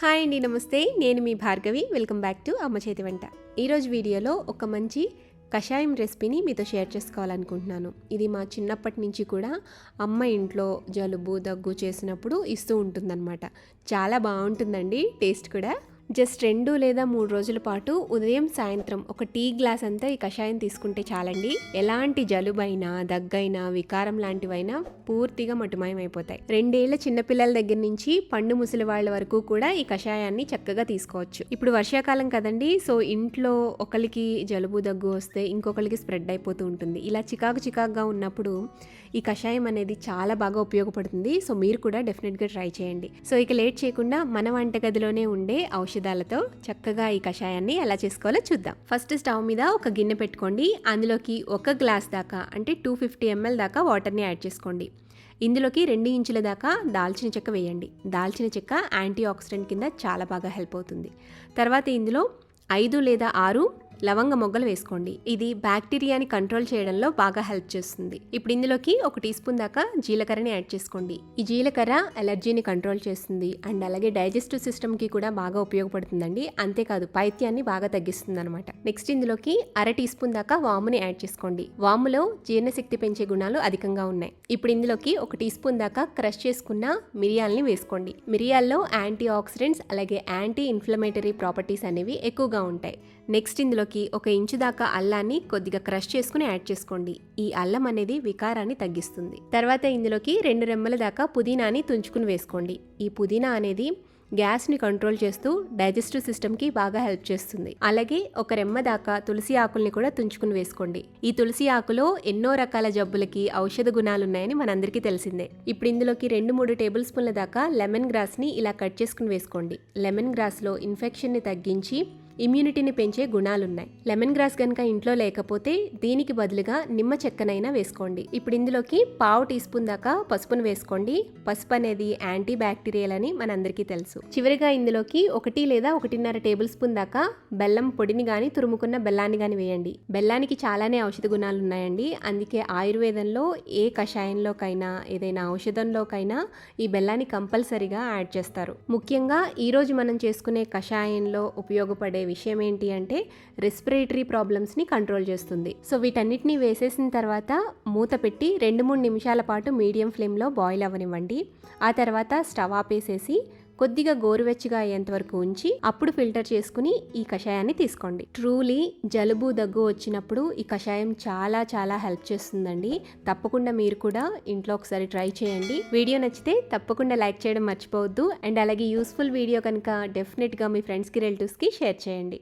Hi అండి, నమస్తే. నేను మీ భార్గవి. వెల్కమ్ బ్యాక్ టు అమ్మ చేతి వంట. ఈరోజు వీడియోలో ఒక మంచి కషాయం రెసిపీని మీతో షేర్ చేసుకోవాలనుకుంటున్నాను. ఇది మా చిన్నప్పటి నుంచి కూడా అమ్మ ఇంట్లో జలుబు దగ్గు చేసినప్పుడు ఇస్తూ ఉంటుందన్నమాట. చాలా బాగుంటుందండి టేస్ట్ కూడా. జస్ట్ 2 లేదా 3 రోజుల పాటు ఉదయం సాయంత్రం ఒక టీ గ్లాస్ అంతా ఈ కషాయం తీసుకుంటే చాలండి. ఎలాంటి జలుబైనా దగ్గైనా వికారం లాంటివైనా పూర్తిగా మటుమాయమైపోతాయి. 2 ఏళ్ల చిన్నపిల్లల దగ్గర నుంచి పండు ముసలి వాళ్ళ వరకు కూడా ఈ కషాయాన్ని చక్కగా తీసుకోవచ్చు. ఇప్పుడు వర్షాకాలం కదండి, సో ఇంట్లో ఒకరికి జలుబు దగ్గు వస్తే ఇంకొకరికి స్ప్రెడ్ అయిపోతూ ఉంటుంది. ఇలా చికాకుగా ఉన్నప్పుడు ఈ కషాయం అనేది చాలా బాగా ఉపయోగపడుతుంది. సో మీరు కూడా డెఫినెట్గా ట్రై చేయండి. సో ఇక లేట్ చేయకుండా మన వంటగదిలోనే ఉండే ఔషధాలతో చక్కగా ఈ కషాయాన్ని ఎలా చేసుకోవాలో చూద్దాం. ఫస్ట్ స్టవ్ మీద ఒక గిన్నె పెట్టుకోండి. అందులోకి 1 గ్లాస్ దాకా అంటే 250 ml దాకా వాటర్ని యాడ్ చేసుకోండి. ఇందులోకి 2 ఇంచుల దాకా దాల్చిన చెక్క వేయండి. దాల్చిన చెక్క యాంటీ ఆక్సిడెంట్ కింద చాలా బాగా హెల్ప్ అవుతుంది. తర్వాత ఇందులో 5 లేదా 6 లవంగ మొగ్గలు వేసుకోండి. ఇది బ్యాక్టీరియాని కంట్రోల్ చేయడంలో బాగా హెల్ప్ చేస్తుంది. ఇప్పుడు ఇందులోకి 1 టీ స్పూన్ దాకా జీలకర్రని యాడ్ చేసుకోండి. ఈ జీలకర్ర అలర్జీని కంట్రోల్ చేస్తుంది అండ్ అలాగే డైజెస్టివ్ సిస్టమ్కి కూడా బాగా ఉపయోగపడుతుందండి. అంతేకాదు పైత్యాన్ని బాగా తగ్గిస్తుంది అనమాట. నెక్స్ట్ ఇందులోకి 1/2 టీ స్పూన్ దాకా వాముని యాడ్ చేసుకోండి. వాములో జీర్ణశక్తి పెంచే గుణాలు అధికంగా ఉన్నాయి. ఇప్పుడు ఇందులోకి 1 టీ స్పూన్ దాకా క్రష్ చేసుకున్న మిరియాలని వేసుకోండి. మిరియాల్లో యాంటీ ఆక్సిడెంట్స్ అలాగే యాంటీ ఇన్ఫ్లమేటరీ ప్రాపర్టీస్ అనేవి ఎక్కువగా ఉంటాయి. నెక్స్ట్ ఇందులోకి 1 ఇంచు దాకా అల్లాన్ని కొద్దిగా క్రష్ చేసుకుని యాడ్ చేసుకోండి. ఈ అల్లం అనేది వికారాన్ని తగ్గిస్తుంది. తర్వాత ఇందులోకి 2 రెమ్మల దాకా పుదీనాని తుంచుకుని వేసుకోండి. ఈ పుదీనా అనేది గ్యాస్ని కంట్రోల్ చేస్తూ డైజెస్టివ్ సిస్టమ్కి బాగా హెల్ప్ చేస్తుంది. అలాగే 1 రెమ్మ దాకా తులసి ఆకుల్ని కూడా తుంచుకుని వేసుకోండి. ఈ తులసి ఆకులో ఎన్నో రకాల జబ్బులకి ఔషధ గుణాలు ఉన్నాయని మనందరికీ తెలిసిందే. ఇప్పుడు ఇందులోకి 2-3 టేబుల్ స్పూన్ల దాకా లెమన్ గ్రాస్ని ఇలా కట్ చేసుకుని వేసుకోండి. లెమన్ గ్రాస్లో ఇన్ఫెక్షన్ని తగ్గించి ఇమ్యూనిటీని పెంచే గుణాలున్నాయి. లెమన్ గ్రాస్ కనుక ఇంట్లో లేకపోతే దీనికి బదులుగా నిమ్మ చెక్కనైనా వేసుకోండి. ఇప్పుడు ఇందులోకి 1/2 టీ స్పూన్ దాకా పసుపును వేసుకోండి. పసుపు అనేది యాంటీ బ్యాక్టీరియల్ అని మనందరికీ తెలుసు. చివరిగా ఇందులోకి 1 లేదా 1.5 టేబుల్ స్పూన్ దాకా బెల్లం పొడిని గాని తురుముకున్న బెల్లాన్ని గాని వేయండి. బెల్లానికి చాలానే ఔషధ గుణాలు ఉన్నాయండి. అందుకే ఆయుర్వేదంలో ఏ కషాయంలోకైనా ఏదైనా ఔషధంలోకైనా ఈ బెల్లాన్ని కంపల్సరీగా యాడ్ చేస్తారు. ముఖ్యంగా ఈరోజు మనం చేసుకునే కషాయంలో ఉపయోగపడే విషయం ఏంటి అంటే రెస్పిరేటరీ ప్రాబ్లమ్స్ని కంట్రోల్ చేస్తుంది. సో వీటన్నిటిని వేసేసిన తర్వాత మూత పెట్టి 2-3 నిమిషాల పాటు మీడియం ఫ్లేమ్లో బాయిల్ అవ్వనివ్వండి. ఆ తర్వాత స్టవ్ ఆపేసేసి కొద్దిగా గోరువెచ్చగా అయ్యేంత వరకు ఉంచి అప్పుడు ఫిల్టర్ చేసుకుని ఈ కషాయాన్ని తీసుకోండి. ట్రూలీ జలుబు దగ్గు వచ్చినప్పుడు ఈ కషాయం చాలా చాలా హెల్ప్ చేస్తుందండి. తప్పకుండా మీరు కూడా ఇంట్లో ఒకసారి ట్రై చేయండి. వీడియో నచ్చితే తప్పకుండా లైక్ చేయడం మర్చిపోవద్దు. అండ్ అలాగే యూస్ఫుల్ వీడియో కనుక డెఫినెట్గా మీ ఫ్రెండ్స్కి రిలేటివ్స్కి షేర్ చేయండి.